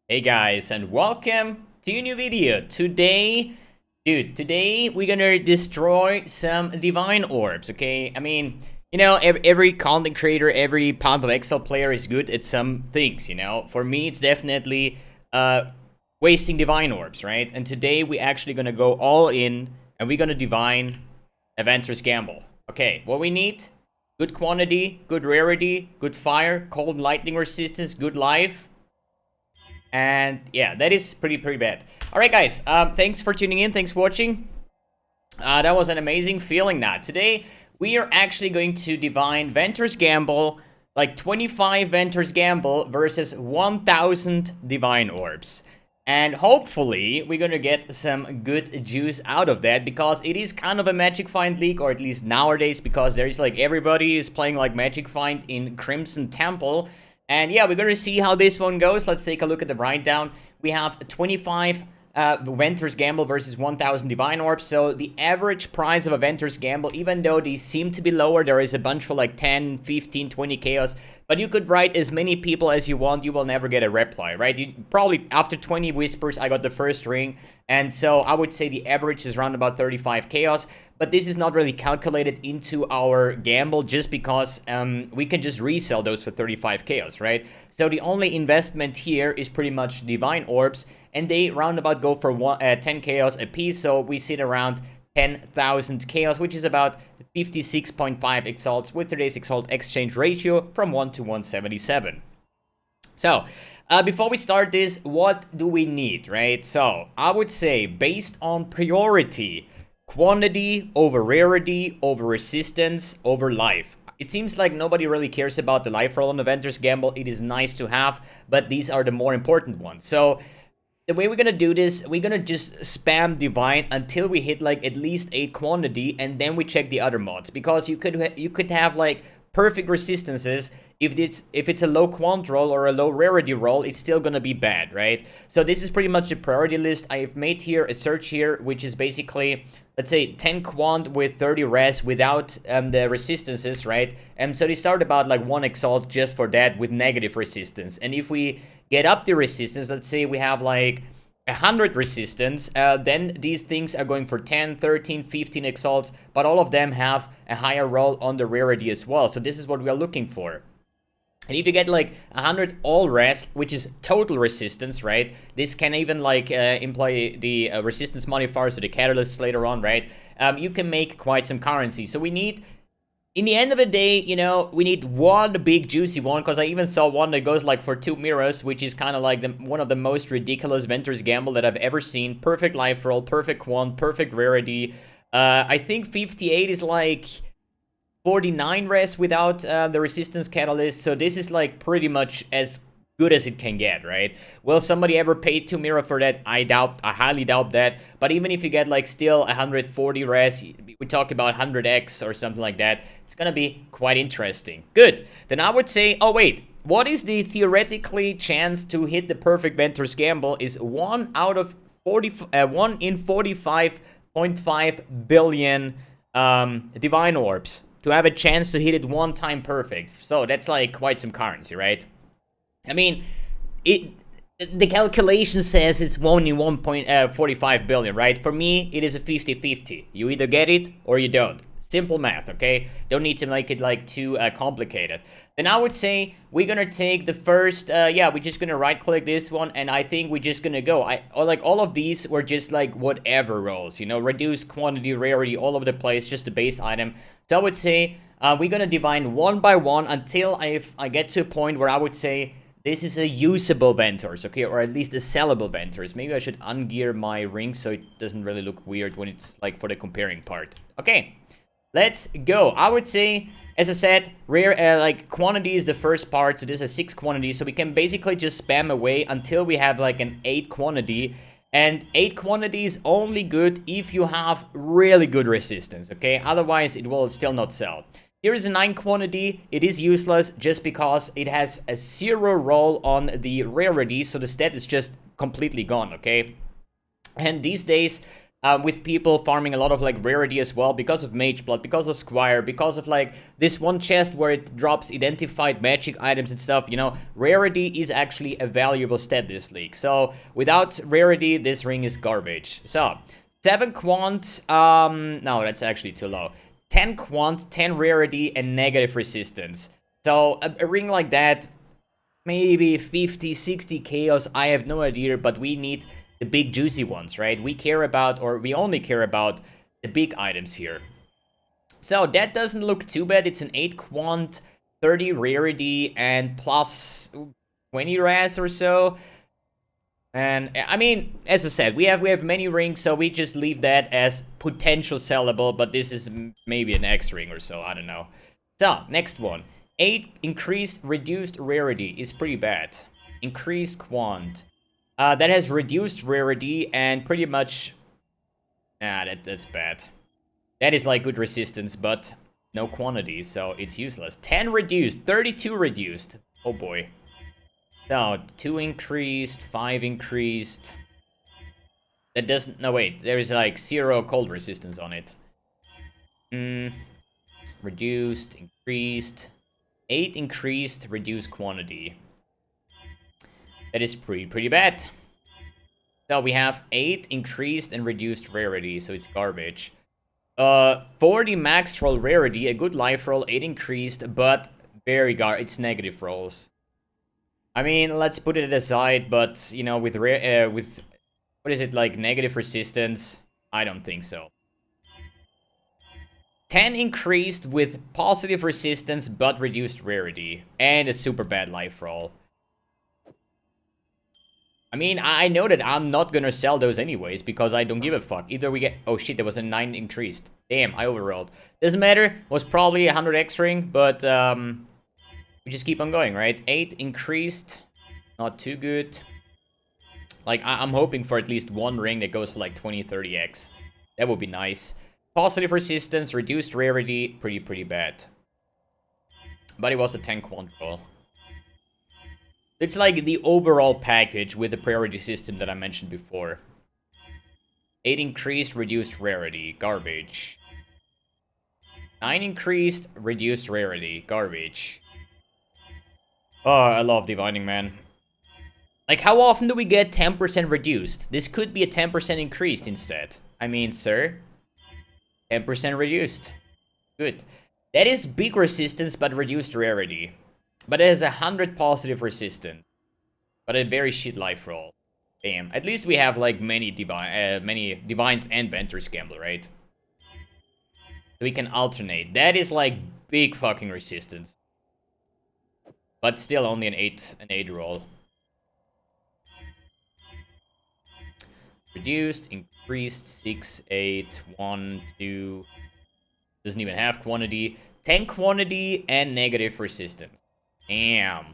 Hey guys, and welcome to a new video. Today we're gonna destroy some divine orbs, okay? I mean, every content creator, every Path of Exile player is good at some things, For me, it's definitely wasting divine orbs, right? And today we're actually gonna go all in, and we're gonna divine a VENTOR'S gamble. Okay, what we need: good quantity, good rarity, good fire, cold lightning resistance, good life. And yeah, that is pretty bad. Alright guys, thanks for tuning in, thanks for watching. That was an amazing feeling now. Today, we are actually going to divine VENTOR'S Gamble, like 25 VENTOR'S Gamble versus 1000 divine orbs. And hopefully, we're gonna get some good juice out of that, because it is kind of a Magic Find league, or at least nowadays, because there's like everybody is playing like Magic Find in Crimson Temple. And yeah, we're gonna see how this one goes. Let's take a look at the write-down. We have 25 VENTOR'S Gamble versus 1000 Divine Orbs. So the average price of a VENTOR'S Gamble, even though these seem to be lower, there is a bunch for like 10, 15, 20 chaos. But you could write as many people as you want, you will never get a reply, right? You probably, after 20 whispers, I got the first ring. And so I would say the average is around about 35 chaos. But this is not really calculated into our gamble, just because we can just resell those for 35 chaos, right? So the only investment here is pretty much divine orbs, and they roundabout go for 10 chaos a piece. So we sit around 10,000 chaos, which is about 56.5 exalts with today's exalt exchange ratio from 1 to 177. So before we start this, what do we need, right? So I would say, based on priority, quantity over rarity over resistance over life. It seems like nobody really cares about the life roll on the VENTOR'S Gamble. It is nice to have, but these are the more important ones. So the way we're gonna do this, we're gonna just spam divine until we hit like at least 8 quantity, and then we check the other mods, because you could have like perfect resistances. If it's a low quant roll or a low rarity roll, it's still gonna be bad, right? So this is pretty much the priority list. I have made here a search here, which is basically, let's say, 10 quant with 30 res without the resistances, right? And so they start about like 1 exalt just for that with negative resistance. And if we get up the resistance, let's say we have like 100 resistance, then these things are going for 10, 13, 15 exalts, but all of them have a higher roll on the rarity as well. So this is what we are looking for. And if you get like 100 all res, which is total resistance, right? This can even like employ the resistance modifiers, so the catalysts later on, right? You can make quite some currency. So we need, in the end of the day, we need one big juicy one, because I even saw one that goes like for 2 mirrors, which is kind of like one of the most ridiculous VENTOR'S Gamble that I've ever seen. Perfect life roll, perfect quant, perfect rarity. I think 58 is like 49 res without the resistance catalyst, so this is like pretty much as good as it can get, right? Will somebody ever pay 2 mirror for that? I highly doubt that. But even if you get like still 140 res, we talk about 100x or something like that, it's gonna be quite interesting. Good. Then I would say, oh wait, what is the theoretically chance to hit the perfect VENTOR'S Gamble? Is 1 out of 1 in 45.5 billion divine orbs to have a chance to hit it 1 time perfect. So that's like quite some currency, right? I mean, the calculation says it's 1 in 1.45 billion, right? For me, it is a 50-50. You either get it or you don't. Simple math, okay? Don't need to make it like too complicated. Then I would say we're gonna take the first, yeah, we're just gonna right click this one, and I think we're just gonna go. Like all of these were just like whatever rolls, reduced quantity, rarity, all over the place, just a base item. So I would say we're gonna divine one by one until I get to a point where I would say this is a usable VENTOR'S, okay? Or at least a sellable VENTOR'S. Maybe I should ungear my ring so it doesn't really look weird when it's like for the comparing part. Okay, let's go. I would say, as I said, rare like quantity is the first part, so this is 6 quantity, so we can basically just spam away until we have like an 8 quantity. And 8 quantity is only good if you have really good resistance, okay? Otherwise, it will still not sell. Here is a 9 quantity. It is useless just because it has a 0 roll on the rarity, so the stat is just completely gone, okay? And these days, with people farming a lot of like rarity as well because of Mage Blood, because of Squire, because of like this one chest where it drops identified magic items and stuff. You know, rarity is actually a valuable stat this league. So without rarity, this ring is garbage. So 7 quant, no, that's actually too low. 10 quant, 10 rarity, and negative resistance. So a ring like that, maybe 50, 60 chaos, I have no idea, but we need the big juicy ones, right? We care about, or we only care about the big items here. So that doesn't look too bad. It's an 8 quant, 30 rarity, and plus 20 ras or so. And I mean, as I said, we have many rings, so we just leave that as potential sellable, but this is maybe an X ring or so, I don't know. So, next one. 8 increased reduced rarity is pretty bad. Increased quant. That has reduced rarity and pretty much... that's bad. That is like good resistance, but no quantity, so it's useless. 10 reduced, 32 reduced. Oh boy. No, 2 increased, 5 increased. That doesn't... No, wait. There is like 0 cold resistance on it. Reduced, increased. 8 increased, reduced quantity. That is pretty bad. So we have 8 increased and reduced rarity, so it's garbage. 40 max roll rarity, a good life roll, 8 increased, but it's negative rolls. I mean, let's put it aside, but, you know, with what is it, like, negative resistance? I don't think so. 10 increased with positive resistance, but reduced rarity. And a super bad life roll. I mean, I know that I'm not gonna sell those anyways, because I don't give a fuck. Either we get... Oh shit, there was a 9 increased. Damn, I overrolled. Doesn't matter, was probably a 100x ring, but, we just keep on going, right? 8 increased, not too good. Like, I'm hoping for at least one ring that goes for like 20, 30x. That would be nice. Positive resistance, reduced rarity, pretty bad. But it was a 10 quant roll. It's like the overall package with the priority system that I mentioned before. 8 increased, reduced rarity, garbage. 9 increased, reduced rarity, garbage. Oh, I love divining, man. Like, how often do we get 10% reduced? This could be a 10% increased instead. I mean, sir. 10% reduced. Good. That is big resistance, but reduced rarity. But it has 100 positive resistance. But a very shit life roll. Damn. At least we have, like, many divines and Ventor's Gambler, right? So we can alternate. That is, like, big fucking resistance. But still only an 8 roll. Reduced, increased, 6, 8, 1, 2. Doesn't even have quantity. 10 quantity and negative resistance. Damn.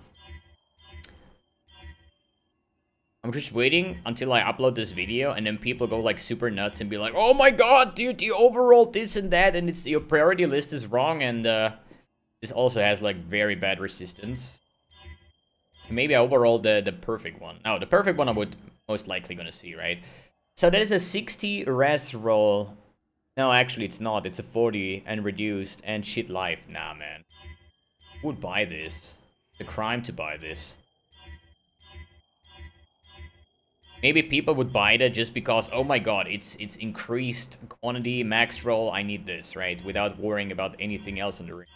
I'm just waiting until I upload this video and then people go like super nuts and be like, oh my god, dude, you overrolled this and that and it's your priority list is wrong and this also has like very bad resistance. Maybe I overrolled the perfect one. No, the perfect one I would most likely gonna see, right? So that is a 60 res roll. No, actually it's not. It's a 40 and reduced and shit life. Nah, man. Who would buy this? It's a crime to buy this. Maybe people would buy that just because, oh my god, it's increased quantity, max roll, I need this, right? Without worrying about anything else in the ring.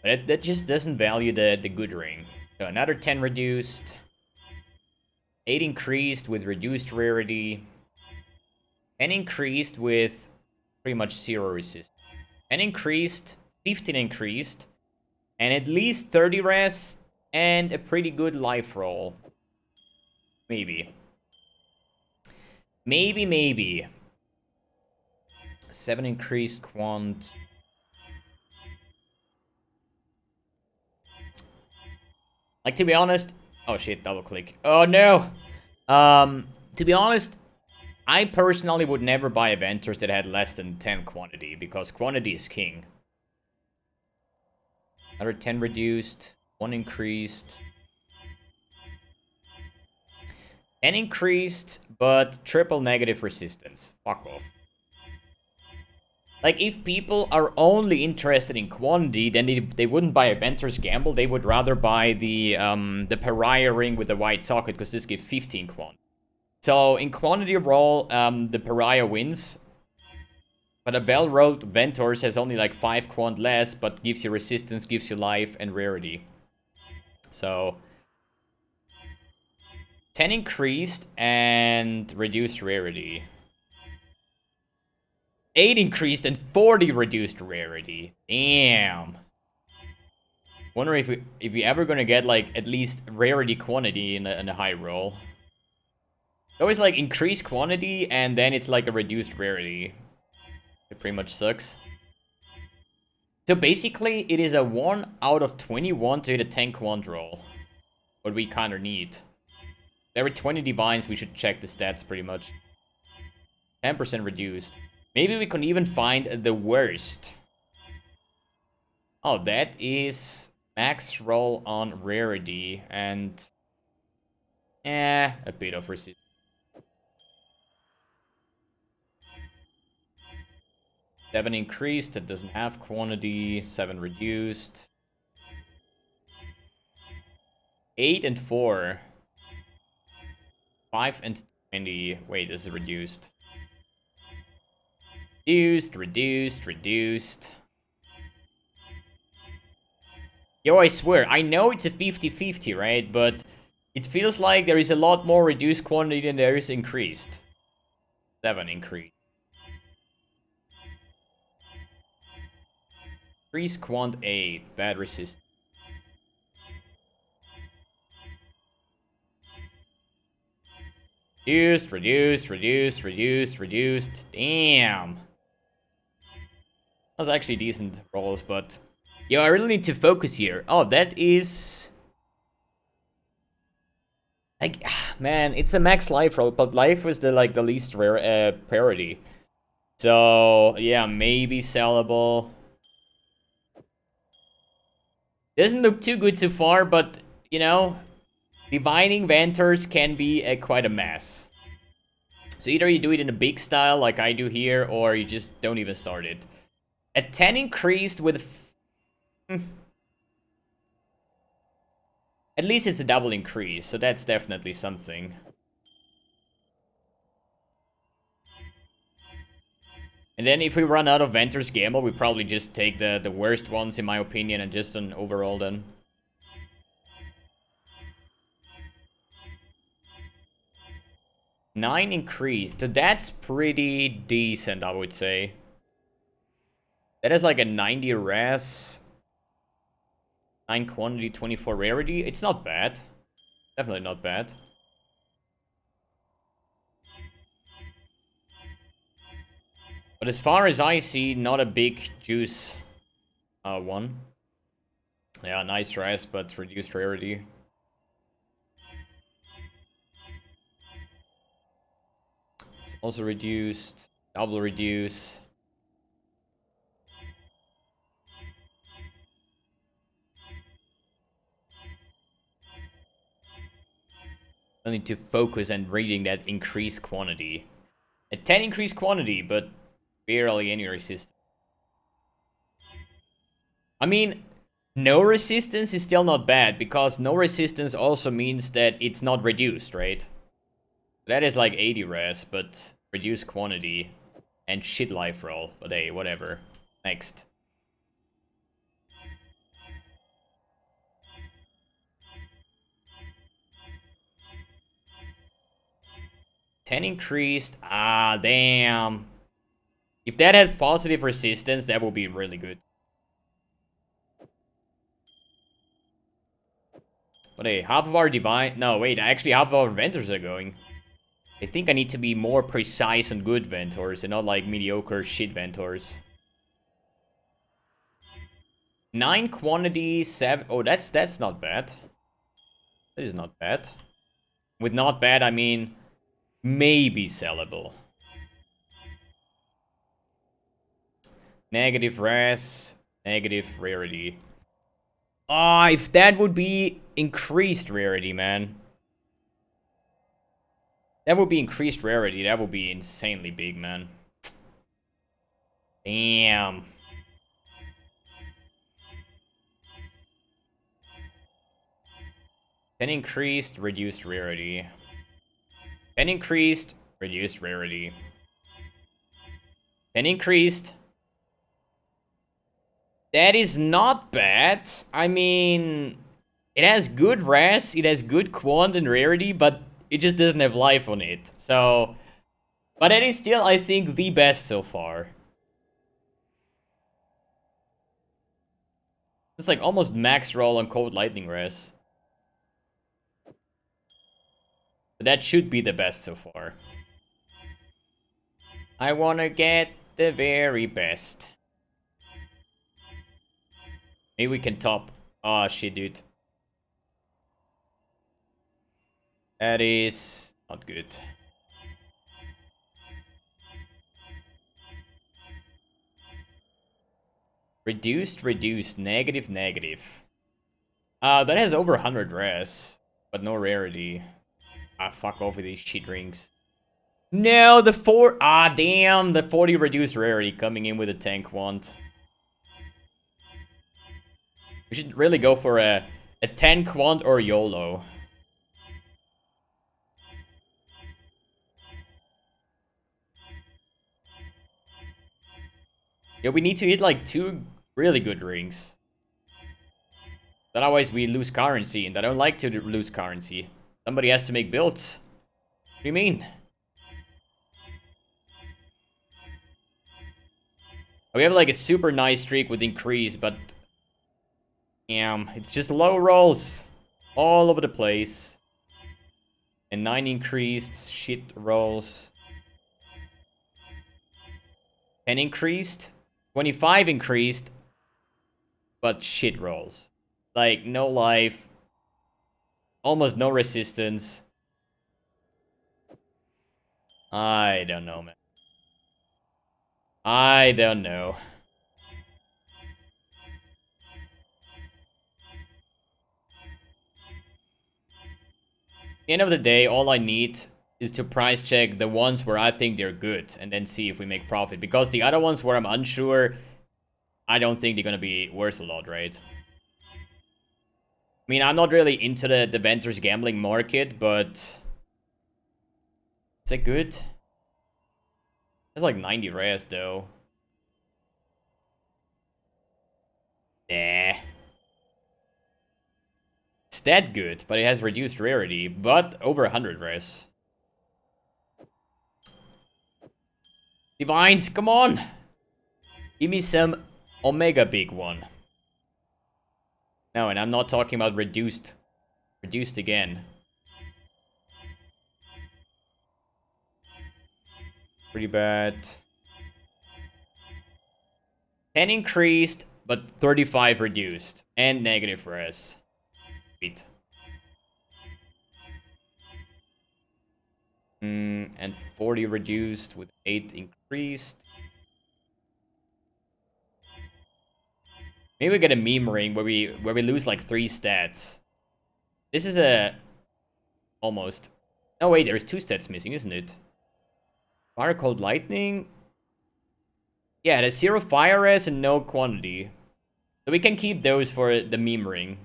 But that just doesn't value the good ring. So another 10 reduced. 8 increased with reduced rarity. 10 increased with pretty much 0 resistance. 10 increased, 15 increased, and at least 30 res, and a pretty good life roll. Maybe. Maybe. 7 increased quant. Like, to be honest... Oh shit, double click. Oh no! To be honest, I personally would never buy a VENTOR'S that had less than 10 quantity, because quantity is king. Another 10 reduced, 1 increased. 10 increased, but triple negative resistance. Fuck off. Like, if people are only interested in quantity, then they wouldn't buy a Ventor's Gamble. They would rather buy the Pariah ring with the white socket, because this gives 15 quant. So, in quantity roll, the Pariah wins. But a well-rolled Ventor's has only like 5 quant less, but gives you resistance, gives you life, and rarity. So, 10 increased and reduced rarity. 8 increased and 40 reduced rarity. Damn. Wonder if we ever gonna get like at least rarity quantity in a high roll. It's always like increased quantity and then it's like a reduced rarity. It pretty much sucks. So basically it is a 1 out of 21 to hit a 10 quant roll. What we kinda need. Every 20 divines we should check the stats pretty much. 10% reduced. Maybe we can even find the worst. Oh, that is max roll on rarity and a bit of resistance. 7 increased, that doesn't have quantity. 7 reduced. 8 and 4. 5 and 20. Wait, this is reduced. Reduced. Yo, I swear, I know it's a 50-50, right? But it feels like there is a lot more reduced quantity than there is increased. 7 increased. Increased quant 8. Bad resistance. Reduced. Damn. That was actually decent rolls, but... Yo, I really need to focus here. Oh, that is... Like, man, it's a max life roll, but life was the least rare parity. So, yeah, maybe sellable. Doesn't look too good so far, but, you know... Divining Ventor's can be quite a mess. So either you do it in a big style, like I do here, or you just don't even start it. A 10 increased with... At least it's a double increase, so that's definitely something. And then if we run out of Ventor's Gamble, we probably just take the worst ones, in my opinion, and just an overall then. Nine increased, so that's pretty decent, I would say. That is like a 90 res. 9 quantity, 24 rarity. It's not bad. Definitely not bad. But as far as I see, not a big juice one. Yeah, nice res, but reduced rarity. It's also reduced. Double reduce. I need to focus on reading that increased quantity. A 10 increased quantity, but barely any resistance. I mean, no resistance is still not bad, because no resistance also means that it's not reduced, right? That is like 80 res, but reduced quantity and shit life roll. But hey, whatever. Next. $10 increased. Ah, damn. If that had positive resistance, that would be really good. But hey, half of our divine... No, wait, actually half of our Ventors are going. I think I need to be more precise on good Ventors and not like mediocre shit Ventors. 9 quantity, 7... Oh, that's not bad. That is not bad. With not bad, I mean... Maybe sellable. Negative res, negative rarity. Ah, if that would be increased rarity, man. That would be increased rarity. That would be insanely big, man. Damn. Then increased, reduced rarity. Then increased, reduced rarity. Then increased. That is not bad. I mean, it has good res, it has good quant and rarity, but it just doesn't have life on it. So, but it is still, I think, the best so far. It's like almost max roll on Cold Lightning res. So that should be the best so far. I wanna get the very best. Maybe we can top. Oh shit, dude. That is not good. Reduced, reduced, negative, negative. That has over 100 res, but no rarity. Fuck off with these shit rings. No, the 4. Damn, the 40 reduced rarity coming in with a tank wand. We should really go for a 10 quant or YOLO. Yeah, we need to hit like 2 really good rings. Otherwise we lose currency, and I don't like to lose currency. Somebody has to make builds. What do you mean? We have like a super nice streak with increase, but it's just low rolls all over the place. And 9 increased, shit rolls. 10 increased, 25 increased, but shit rolls. Like, no life, almost no resistance. I don't know, man. I don't know. At the end of the day, all I need is to price check the ones where I think they're good and then see if we make profit. Because the other ones where I'm unsure, I don't think they're gonna be worth a lot, right? I mean, I'm not really into the VENTOR'S gambling market, but is it good? It's like 90 res though. Nah. It's that good, but it has reduced rarity, but over 100 res. Divines, come on! Give me some Omega big one. No, and I'm not talking about reduced. Reduced again. Pretty bad. 10 increased, but 35 reduced. And negative res. Sweet. And 40 reduced with 8 increased. Maybe we get a meme ring where we lose like 3 stats. This is a almost. Oh wait, there's 2 stats missing, isn't it? Fire Cold Lightning. Yeah, it has 0 fire res and no quantity. So we can keep those for the meme ring.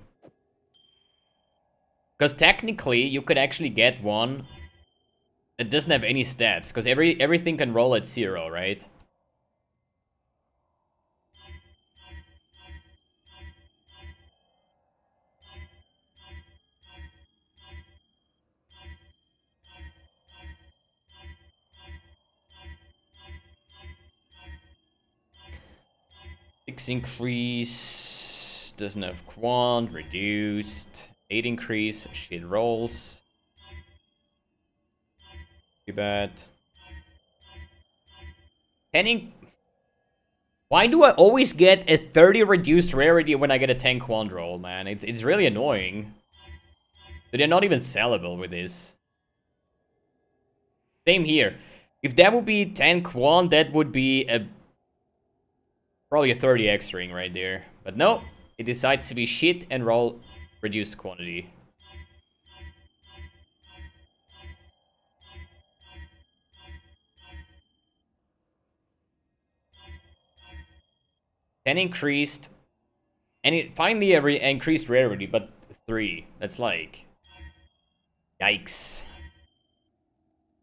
Because technically, you could actually get one that doesn't have any stats. Because everything can roll at 0, right? Increase, doesn't have quant, reduced, 8 increase, shit rolls. Too bad. 10 Why do I always get a 30 reduced rarity when I get a 10 quant roll, man? It's really annoying. But they're not even sellable with this. Same here. If that would be 10 quant, that would be probably a 30x ring right there. But no, it decides to be shit and roll reduced quantity. 10 increased. And it finally increased rarity, but 3. That's like... Yikes.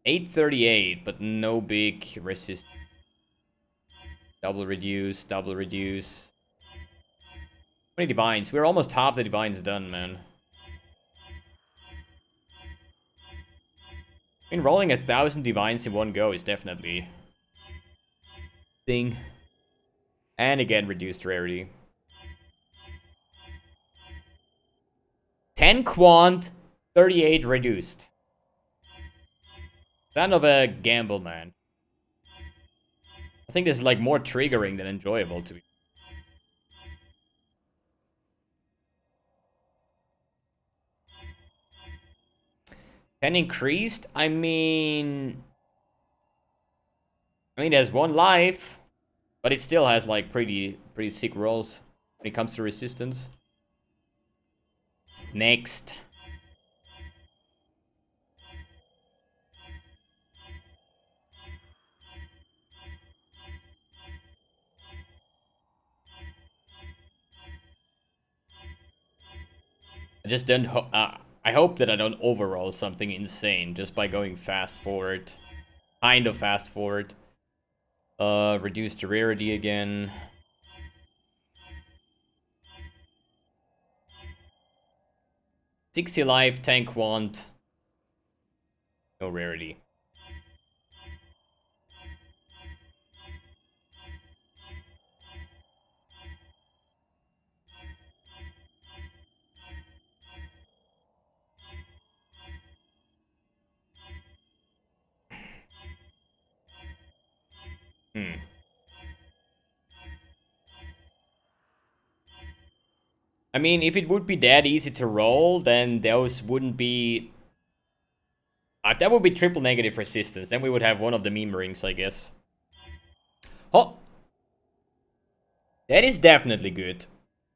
838, but no big resist. Double reduce, double reduce. How many divines? We're almost half the divines done, man. I mean, rolling 1,000 divines in one go is definitely... thing. And again, reduced rarity. 10 quant, 38 reduced. Kind of a gamble, man. I think this is like more triggering than enjoyable to be. And increased? I mean, it has 1 life, but it still has like pretty sick rolls when it comes to resistance. Next. I just don't. I hope that I don't overroll something insane just by going fast forward, kind of fast forward. Reduce the rarity again. $60 life, 10 quant. No rarity. I mean, if it would be that easy to roll, then those wouldn't be... that would be triple negative resistance. Then we would have one of the meme rings, I guess. Oh! That is definitely good.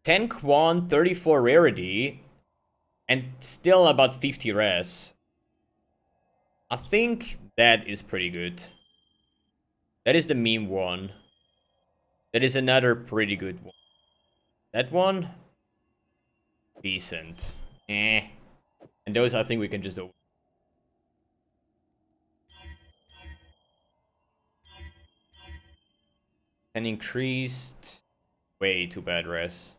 10 quant, 34 rarity, and still about 50 res. I think that is pretty good. That is the meme one. That is another pretty good one. That one? Decent. Eh. And those I think we can just do. And increased. Way too bad res.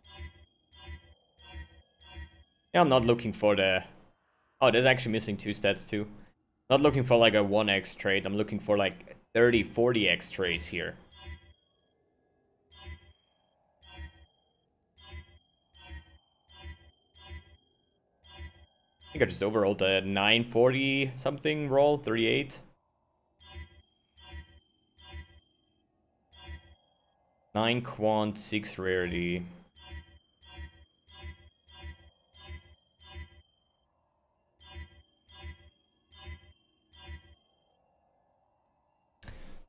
Yeah, I'm not looking for the... Oh, there's actually missing 2 stats too. Not looking for like a 1x trade. I'm looking for like 30, 40x trades here. I think I just overrolled a 940 something roll, 38. 9 quant, 6 rarity.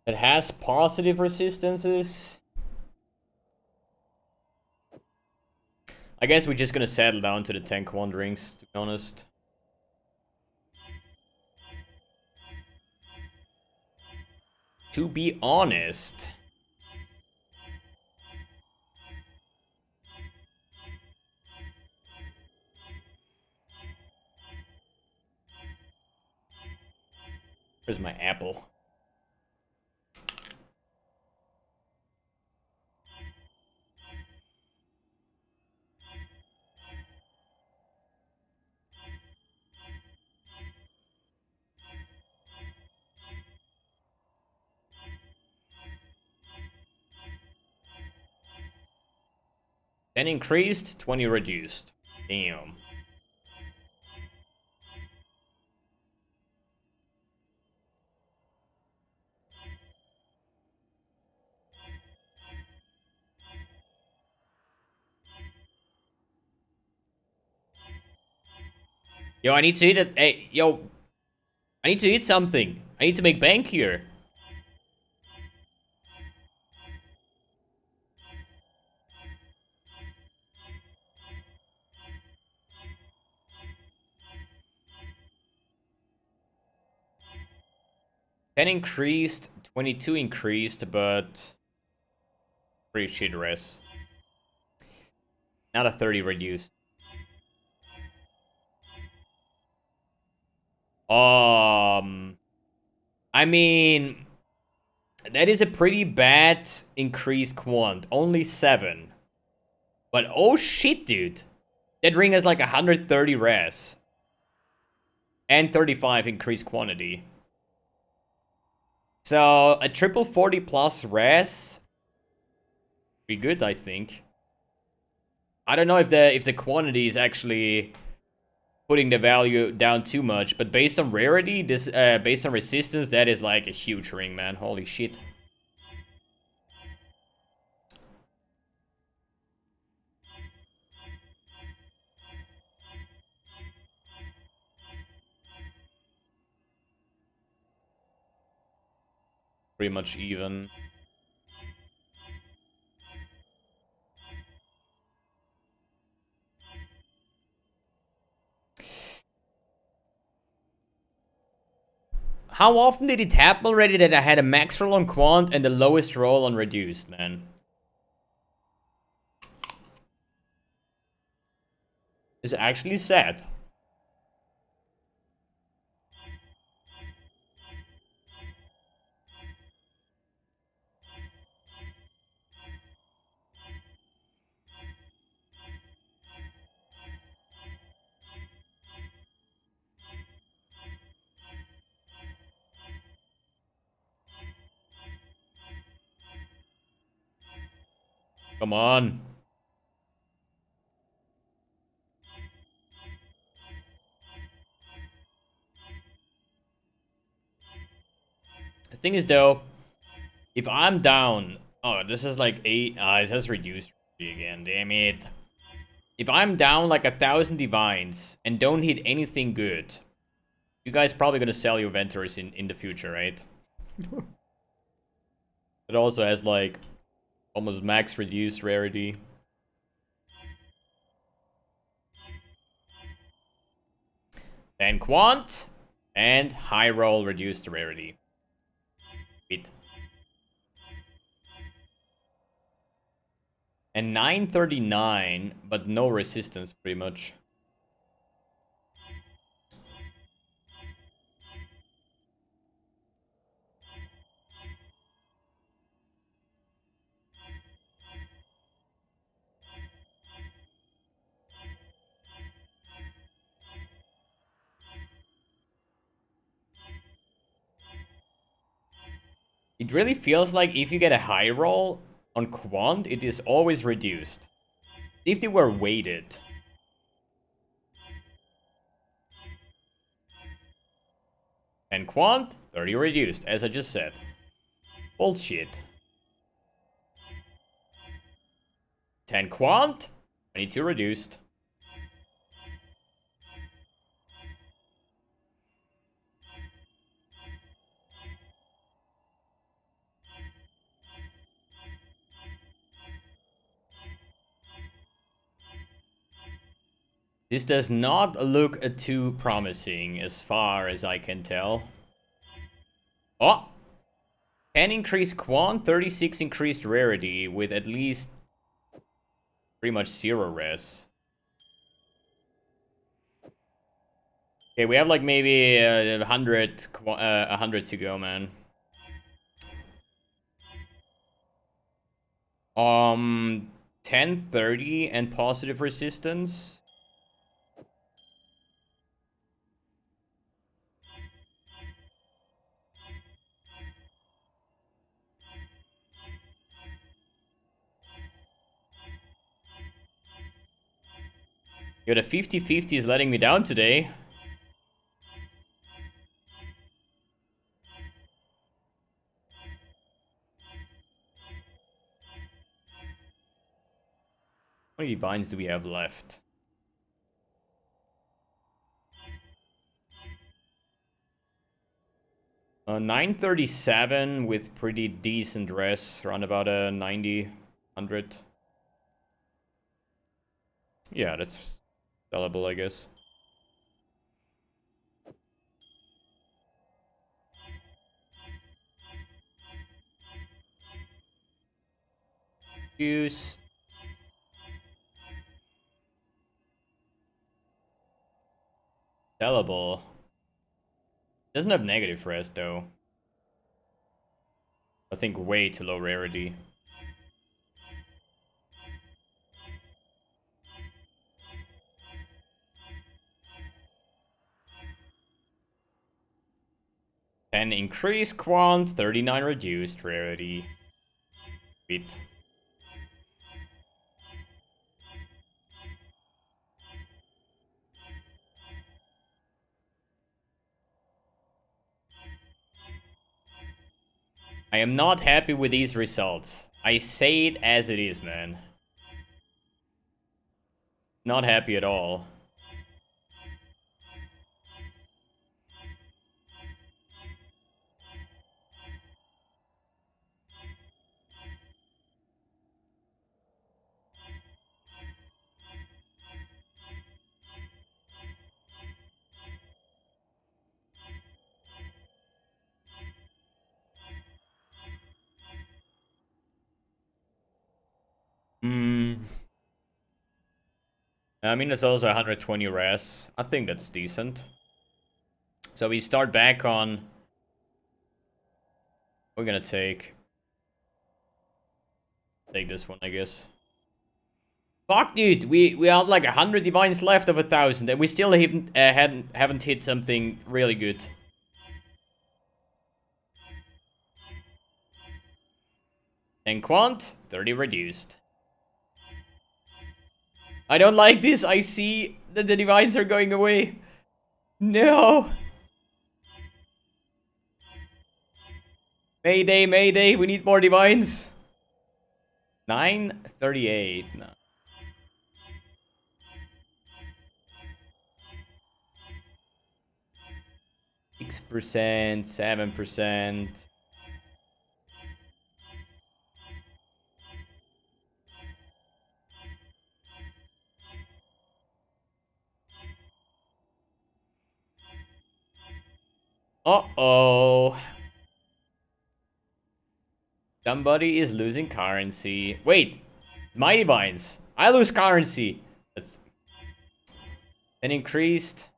It has positive resistances. I guess we're just gonna settle down to the 10 quant rings, to be honest. To be honest. Where's my apple? Ten increased, 20 reduced. Damn. Yo, I need to hit it. Hey, yo. I need to hit something. I need to make bank here. Ten increased, 22 increased, but pretty shit res. Not a 30 reduced. I mean, that is a pretty bad increased quant. Only 7. But oh shit, dude. That ring has like 130 res. And 35 increased quantity. So a triple 40 plus res. Be good, I think. I don't know if the quantity is actually putting the value down too much, but based on rarity, this based on resistance, that is like a huge ring, man. Holy shit. Pretty much even. How often did it happen already that I had a max roll on quant and the lowest roll on reduced, man? It's actually sad. Come on. The thing is, though, if I'm down... Oh, this is like 8... it has reduced again, damn it. If I'm down like 1,000 divines and don't hit anything good, you guys probably gonna sell your VENTOR'S in the future, right? It also has like almost max reduced rarity. Then quant and high roll reduced rarity. Wait. And 939, but no resistance pretty much. It really feels like if you get a high roll on quant, it is always reduced. If they were weighted. And quant, 30 reduced, as I just said. Bullshit. 10 quant, 22 reduced. This does not look too promising as far as I can tell. Oh! 10 increased quant, 36 increased rarity with at least pretty much 0 res. Okay, we have like maybe 100 to go, man. 1030 and positive resistance. Yo, the 50-50 is letting me down today. How many vines do we have left? Uh, 937 with pretty decent res, around about a 90, 100. Yeah, that's sellable, I guess. Juice. Sellable. Doesn't have negative res though. I think way too low rarity. And increased quant, 39 reduced rarity. Sweet. I am not happy with these results. I say it as it is, man. Not happy at all. I mean, it's also 120 res. I think that's decent. So we start back on... We're gonna take this one, I guess. Fuck, dude! We have like 100 divines left of 1,000, and we still haven't hit something really good. And quant, 30 reduced. I don't like this. I see that the divines are going away. No. Mayday, mayday. We need more divines. 938. No. 6%, 7%. Uh-oh. Somebody is losing currency. Wait, my divines. I lose currency. That's an increased.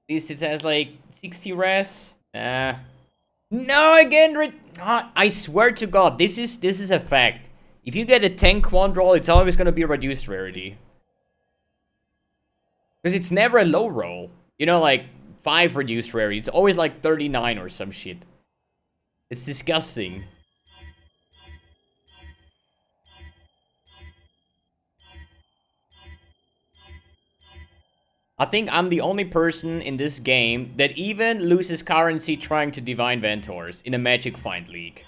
At least it has like 60 res. No, again. I swear to God, this is a fact. If you get a 10 quant roll, it's always gonna be a reduced rarity. Because it's never a low roll. You know, like 5 reduced rarity. It's always like 39 or some shit. It's disgusting. I think I'm the only person in this game that even loses currency trying to divine VENTOR'S in a Magic Find League.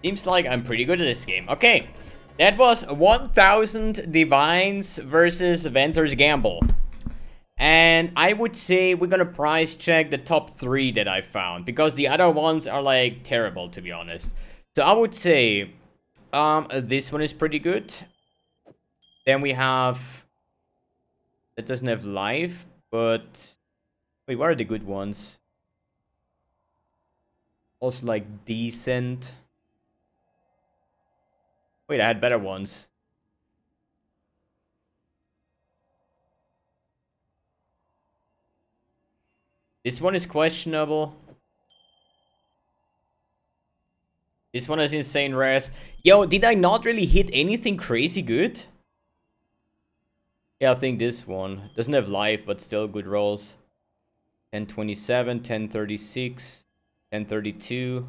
Seems like I'm pretty good at this game. Okay, that was 1,000 divines versus VENTOR'S Gamble. And I would say we're gonna price check the top 3 that I found, because the other ones are like terrible, to be honest. So I would say this one is pretty good. Then we have... It doesn't have life, but... Wait, what are the good ones? Also like decent. Wait, I had better ones. This one is questionable. This one is insane res. Yo, did I not really hit anything crazy good? Yeah, I think this one. Doesn't have life, but still good rolls. 1027, 1036, 1032.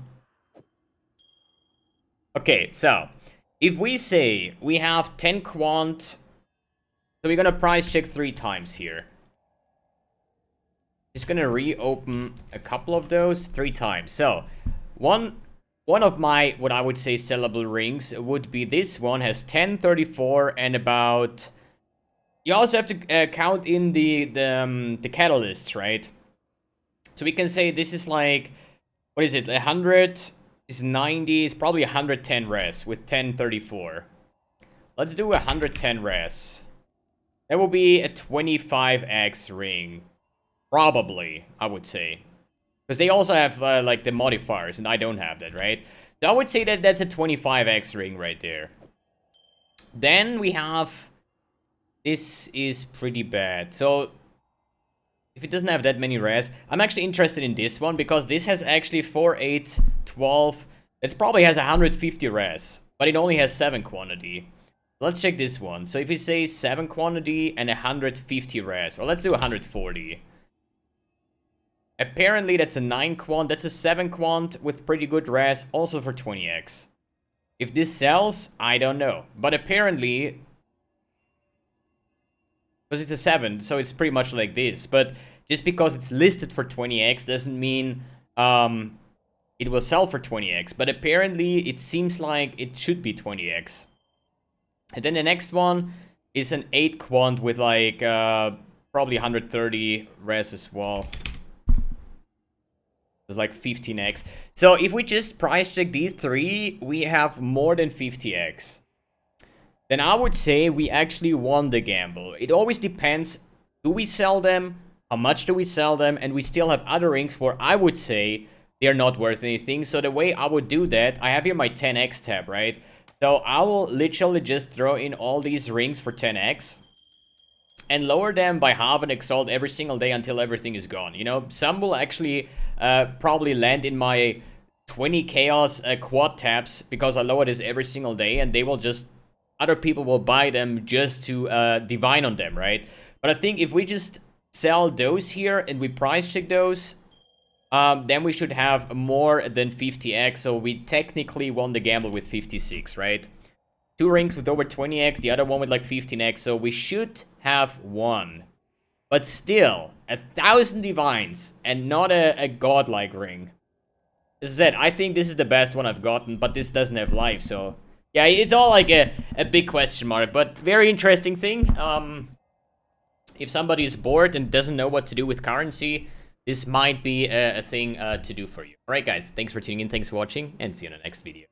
Okay, so... If we say we have 10 quant... So we're gonna price check 3 times here. Just gonna reopen a couple of those 3 times. So, one of my, what I would say, sellable rings would be this one. Has 10, 34, and about... You also have to count in the catalysts, right? So we can say this is like... What is it? 100... is 90, is probably 110 res with 1034. Let's do 110 res. That will be a 25x ring. Probably, I would say. Because they also have, like, the modifiers, and I don't have that, right? So I would say that that's a 25x ring right there. Then we have... This is pretty bad. So, if it doesn't have that many res, I'm actually interested in this one, because this has actually 4, 8, 12... It probably has 150 res, but it only has 7 quantity. Let's check this one. So if we say 7 quantity and 150 res, or let's do 140. Apparently that's a 9 quant, that's a 7 quant with pretty good res, also for 20x. If this sells, I don't know. But apparently, because it's a 7, so it's pretty much like this. But just because it's listed for 20x doesn't mean it will sell for 20x. But apparently it seems like it should be 20x. And then the next one is an 8 quant with like probably 130 res as well. It's like 15x. So if we just price check these 3, we have more than 50x. Then I would say we actually won the gamble. It always depends, do we sell them, how much do we sell them, and we still have other rings where I would say they're not worth anything. So the way I would do that, I have here my 10x tab, right? So I will literally just throw in all these rings for 10x and lower them by half an exalt every single day until everything is gone. You know, some will actually probably land in my 20 chaos quad tabs because I lower this every single day, and they will just, other people will buy them just to divine on them, right? But I think if we just sell those here and we price check those, then we should have more than 50x, so we technically won the gamble with 56, right? 2 rings with over 20x, the other one with like 15x, so we should have won. But still, 1,000 divines and not a godlike ring. This is it. I think this is the best one I've gotten, but this doesn't have life, so... Yeah, it's all like a big question mark, but very interesting thing. If somebody is bored and doesn't know what to do with currency, this might be a thing to do for you. Alright guys, thanks for tuning in, thanks for watching, and see you in the next video.